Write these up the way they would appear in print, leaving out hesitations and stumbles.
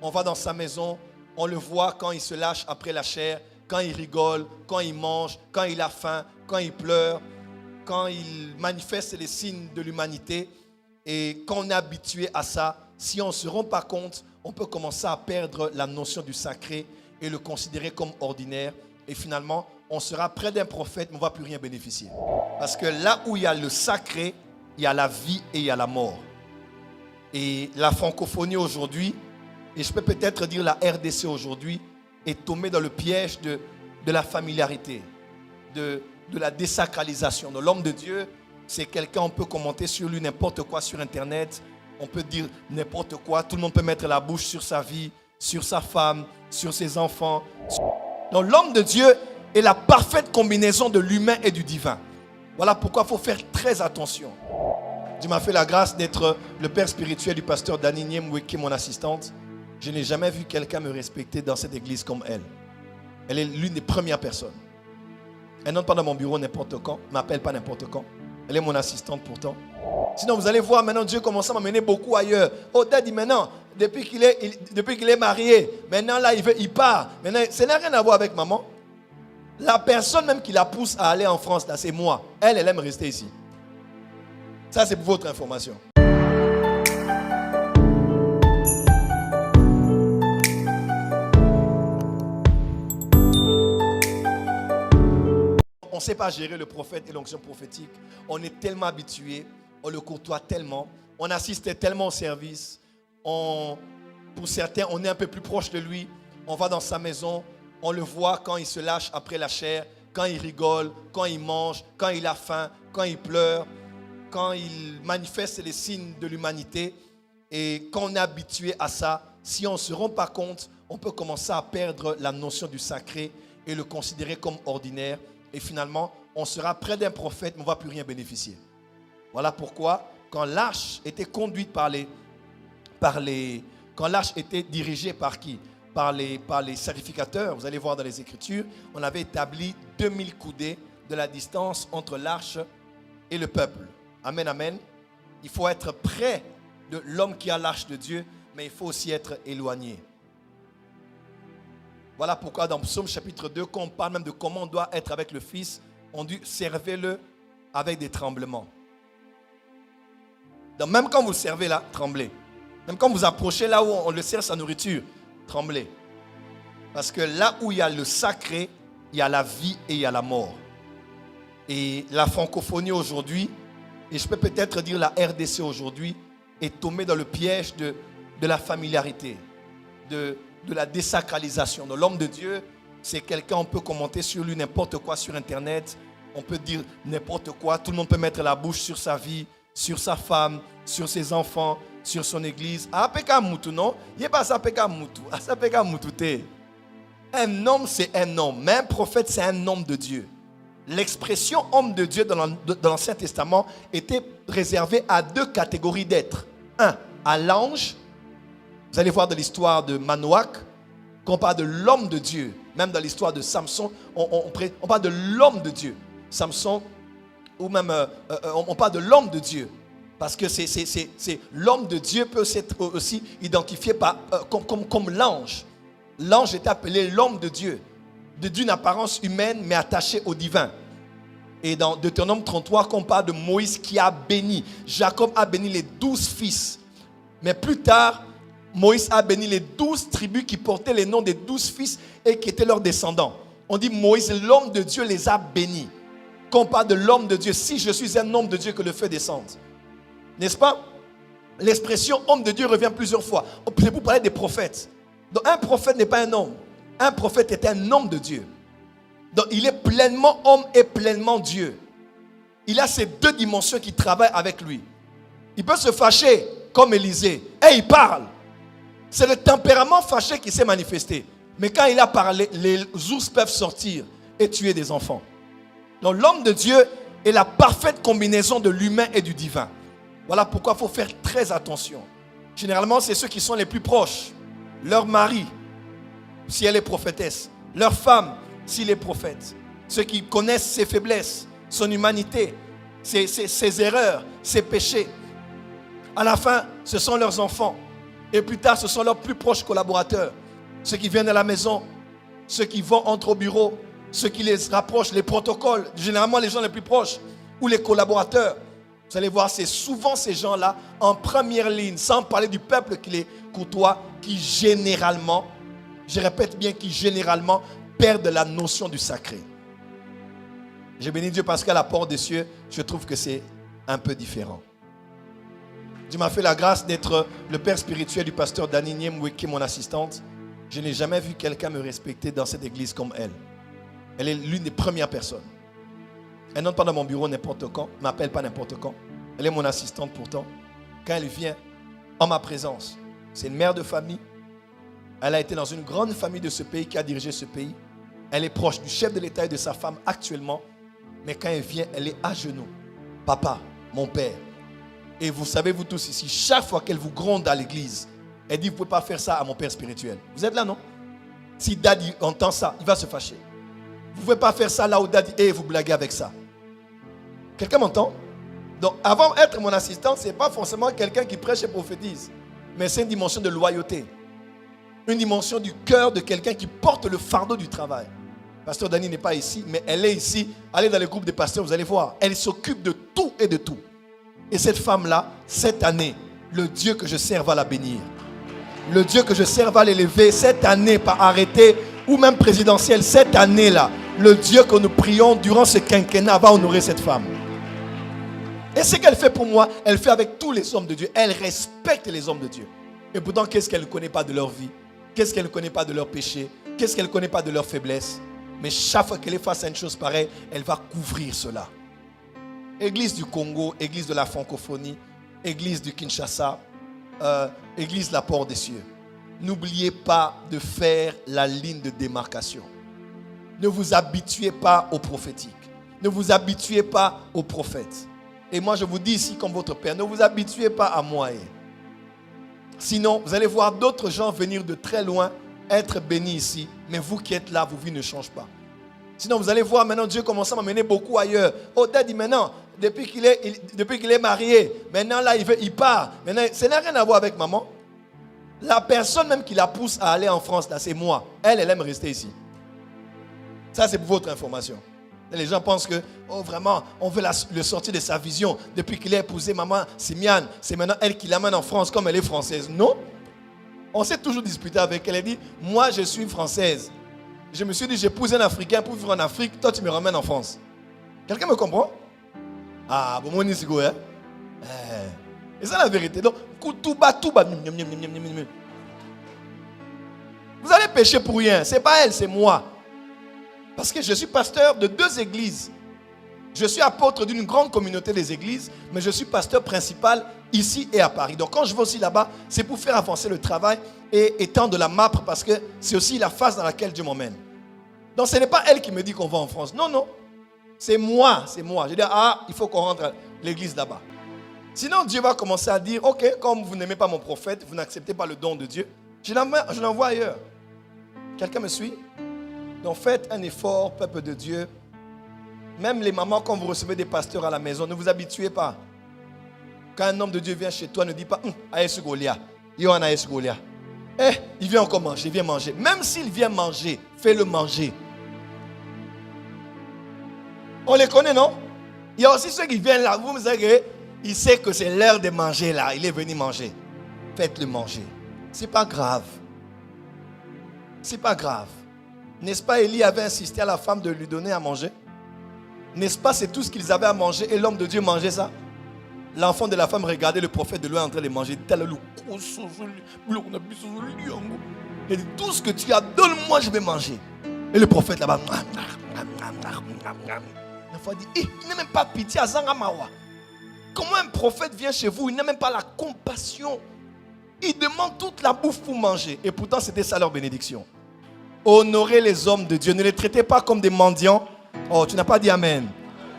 on va dans sa maison, on le voit quand il se lâche après la chair, quand il rigole, quand il mange, quand il a faim, quand il pleure, quand il manifeste les signes de l'humanité. Et quand on est habitué à ça, si on ne se rend pas compte, on peut commencer à perdre la notion du sacré et le considérer comme ordinaire. Et finalement, on sera près d'un prophète, mais on ne va plus rien bénéficier. Parce que là où il y a le sacré, il y a la vie et il y a la mort. Et la francophonie aujourd'hui, et je peux peut-être dire la RDC aujourd'hui, est tombée dans le piège de la familiarité, de la désacralisation. Donc, l'homme de Dieu, c'est quelqu'un, on peut commenter sur lui n'importe quoi sur Internet, on peut dire n'importe quoi, tout le monde peut mettre la bouche sur sa vie, sur sa femme, sur ses enfants. Donc l'homme de Dieu est la parfaite combinaison de l'humain et du divin. Voilà pourquoi il faut faire très attention. Dieu m'a fait la grâce d'être le père spirituel du pasteur Dani Nyemweke, mon assistante. Je n'ai jamais vu quelqu'un me respecter dans cette église comme elle. Elle est l'une des premières personnes. Elle n'entre pas dans mon bureau n'importe quand, ne m'appelle pas n'importe quand. Elle est mon assistante pourtant. Sinon, vous allez voir, maintenant, Dieu commence à m'amener beaucoup ailleurs. Oh, Daddy, maintenant, depuis qu'il est marié, maintenant, là, il part. Maintenant, ça n'a rien à voir avec maman. La personne même qui la pousse à aller en France, là, c'est moi. Elle aime rester ici. Ça, c'est pour votre information. On ne sait pas gérer le prophète et l'onction prophétique. On est tellement habitué, on le courtoie tellement, on assiste tellement au service. Pour certains, on est un peu plus proche de lui. On va dans sa maison, on le voit quand il se lâche après la chair, quand il rigole, quand il mange, quand il a faim, quand il pleure, quand il manifeste les signes de l'humanité. Et quand on est habitué à ça, si on ne se rend pas compte, on peut commencer à perdre la notion du sacré et le considérer comme ordinaire. Et finalement, on sera près d'un prophète, mais on ne va plus rien bénéficier. Voilà pourquoi, quand l'arche était conduite quand l'arche était dirigée par qui? Par les sacrificateurs, vous allez voir dans les Écritures, on avait établi 2000 coudées de la distance entre l'arche et le peuple. Amen, amen. Il faut être près de l'homme qui a l'arche de Dieu, mais il faut aussi être éloigné. Voilà pourquoi dans Psaume chapitre 2, quand on parle même de comment on doit être avec le Fils, on dit servez-le avec des tremblements. Donc même quand vous le servez là, tremblez. Même quand vous approchez là où on le sert sa nourriture, tremblez. Parce que là où il y a le sacré, il y a la vie et il y a la mort. Et la francophonie aujourd'hui, et je peux peut-être dire la RDC aujourd'hui, est tombée dans le piège de la familiarité, de la désacralisation. Donc, l'homme de Dieu, c'est quelqu'un, on peut commenter sur lui n'importe quoi sur Internet, on peut dire n'importe quoi, tout le monde peut mettre la bouche sur sa vie, sur sa femme, sur ses enfants, sur son église. Un homme, c'est un homme, mais un prophète, c'est un homme de Dieu. L'expression homme de Dieu dans l'Ancien Testament était réservée à deux catégories d'êtres. Un, à l'ange. Vous allez voir dans l'histoire de Manoach, quand on parle de l'homme de Dieu, même dans l'histoire de Samson, on parle de l'homme de Dieu. Samson, ou même on parle de l'homme de Dieu. Parce que c'est l'homme de Dieu peut être aussi identifié comme l'ange. L'ange est appelé l'homme de Dieu, d'une apparence humaine mais attaché au divin. Et dans Deutéronome 33, quand on parle de Moïse qui a béni, Jacob a béni les 12 fils. Mais plus tard, Moïse a béni les 12 tribus qui portaient les noms des 12 fils et qui étaient leurs descendants. On dit Moïse, l'homme de Dieu, les a bénis. Quand on parle de l'homme de Dieu, si je suis un homme de Dieu, que le feu descende. N'est-ce pas? L'expression homme de Dieu revient plusieurs fois. C'est pour parler des prophètes. Donc un prophète n'est pas un homme. Un prophète est un homme de Dieu. Donc il est pleinement homme et pleinement Dieu. Il a ces deux dimensions qui travaillent avec lui. Il peut se fâcher comme Élisée et il parle. C'est le tempérament fâché qui s'est manifesté. Mais quand il a parlé, les ours peuvent sortir et tuer des enfants. Donc l'homme de Dieu est la parfaite combinaison de l'humain et du divin. Voilà pourquoi il faut faire très attention. Généralement, c'est ceux qui sont les plus proches. Leur mari, si elle est prophétesse. Leur femme, s'il est prophète. Ceux qui connaissent ses faiblesses, son humanité, ses erreurs, ses péchés. À la fin, ce sont leurs enfants. Et plus tard, ce sont leurs plus proches collaborateurs. Ceux qui viennent à la maison, ceux qui vont entre au bureau, ceux qui les rapprochent, les protocoles, généralement les gens les plus proches, ou les collaborateurs. Vous allez voir, c'est souvent ces gens-là en première ligne, sans parler du peuple qui les côtoie, qui généralement, je répète bien, qui généralement perdent la notion du sacré. J'ai béni Dieu parce qu'à la porte des cieux, je trouve que c'est un peu différent. Dieu m'a fait la grâce d'être le père spirituel du pasteur Dani Niemwe, qui est mon assistante. Je n'ai jamais vu quelqu'un me respecter dans cette église comme elle. Elle est l'une des premières personnes. Elle n'entre pas dans mon bureau n'importe quand, ne m'appelle pas n'importe quand. Elle est mon assistante pourtant. Quand elle vient en ma présence, c'est une mère de famille. Elle a été dans une grande famille de ce pays qui a dirigé ce pays. Elle est proche du chef de l'État et de sa femme actuellement. Mais quand elle vient, elle est à genoux. Papa, mon père. Et vous savez, vous tous ici, chaque fois qu'elle vous gronde à l'église, elle dit, vous ne pouvez pas faire ça à mon père spirituel. Vous êtes là, non? Si Daddy entend ça, il va se fâcher. Vous ne pouvez pas faire ça là où Daddy est et vous blaguez avec ça. Quelqu'un m'entend? Donc, avant d'être mon assistant, ce n'est pas forcément quelqu'un qui prêche et prophétise. Mais c'est une dimension de loyauté. Une dimension du cœur de quelqu'un qui porte le fardeau du travail. Pasteur Dani n'est pas ici, mais elle est ici. Allez dans les groupes des pasteurs, vous allez voir. Elle s'occupe de tout et de tout. Et cette femme-là, cette année, le Dieu que je sers va la bénir. Le Dieu que je sers va l'élever. Cette année, pas arrêté, ou même présidentielle, cette année-là, le Dieu que nous prions durant ce quinquennat va honorer cette femme. Et ce qu'elle fait pour moi, elle fait avec tous les hommes de Dieu. Elle respecte les hommes de Dieu. Et pourtant, qu'est-ce qu'elle ne connaît pas de leur vie? Qu'est-ce qu'elle ne connaît pas de leurs péchés? Qu'est-ce qu'elle ne connaît pas de leurs faiblesses? Mais chaque fois qu'elle est face à une chose pareille, elle va couvrir cela. Église du Congo, église de la francophonie, église du Kinshasa, église de la porte des cieux. N'oubliez pas de faire la ligne de démarcation. Ne vous habituez pas au prophétique. Ne vous habituez pas aux prophètes. Et moi je vous dis ici comme votre père, ne vous habituez pas à moi. Sinon, vous allez voir d'autres gens venir de très loin, être bénis ici. Mais vous qui êtes là, vos vies ne changent pas. Sinon, vous allez voir maintenant Dieu commence à m'amener beaucoup ailleurs. Oh, Daddy, maintenant, depuis qu'il est marié, maintenant là, il part. Maintenant, ça n'a rien à voir avec maman. La personne même qui la pousse à aller en France, là, c'est moi. Elle aime rester ici. Ça, c'est pour votre information. Les gens pensent que, oh vraiment, on veut le sortir de sa vision. Depuis qu'il a épousé maman Simiane, c'est maintenant elle qui l'amène en France comme elle est française. Non. On s'est toujours disputé avec elle. Elle dit, moi je suis française. Je me suis dit, j'épouse un Africain pour vivre en Afrique. Toi tu me ramènes en France. Quelqu'un me comprend? Ah, bon, moi ni c'est hein? Et c'est la vérité. Donc, tout bas. Vous allez pécher pour rien. C'est pas elle, c'est moi. Parce que je suis pasteur de 2 églises. Je suis apôtre d'une grande communauté des églises, mais je suis pasteur principal ici et à Paris. Donc quand je vais aussi là-bas, c'est pour faire avancer le travail et étendre la map parce que c'est aussi la phase dans laquelle Dieu m'emmène. Donc ce n'est pas elle qui me dit qu'on va en France. Non, non. C'est moi. Je dis, il faut qu'on rentre à l'église là-bas. Sinon, Dieu va commencer à dire, ok, comme vous n'aimez pas mon prophète, vous n'acceptez pas le don de Dieu, je l'envoie ailleurs. Quelqu'un me suit? Donc faites un effort, peuple de Dieu. Même les mamans, quand vous recevez des pasteurs à la maison, ne vous habituez pas. Quand un homme de Dieu vient chez toi, ne dis pas Aïs Goliath. Il vient encore manger, viens manger. Même s'il vient manger, fais-le manger. On les connaît, non? Il y a aussi ceux qui viennent là, vous me savez, il sait que c'est l'heure de manger là, il est venu manger. Faites-le manger. C'est pas grave. C'est pas grave. N'est-ce pas, Élie avait insisté à la femme de lui donner à manger? N'est-ce pas, c'est tout ce qu'ils avaient à manger et l'homme de Dieu mangeait ça? L'enfant de la femme regardait le prophète de loin en train de manger. Il dit, tout ce que tu as, donne-moi, je vais manger. Et le prophète là-bas, la fois dit, il n'a même pas pitié à Zangamawa. Comment un prophète vient chez vous, il n'a même pas la compassion. Il demande toute la bouffe pour manger. Et pourtant, c'était ça leur bénédiction. Honorez les hommes de Dieu. Ne les traitez pas comme des mendiants. Oh, tu n'as pas dit amen.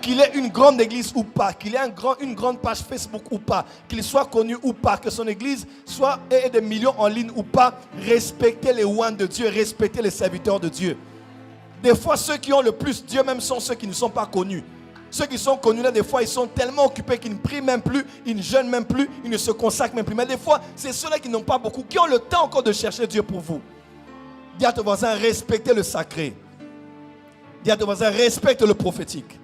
Qu'il ait une grande église ou pas, qu'il ait une grande page Facebook ou pas, qu'il soit connu ou pas, que son église ait des millions en ligne ou pas, respectez les ones de Dieu, respectez les serviteurs de Dieu. Des fois, ceux qui ont le plus Dieu même sont ceux qui ne sont pas connus. Ceux qui sont connus là, des fois, ils sont tellement occupés qu'ils ne prient même plus, ils ne jeûnent même plus, ils ne se consacrent même plus. Mais des fois, c'est ceux-là qui n'ont pas beaucoup, qui ont le temps encore de chercher Dieu pour vous. Dis à ton voisin, respectez le sacré. Dis à ton voisin, respecte le prophétique.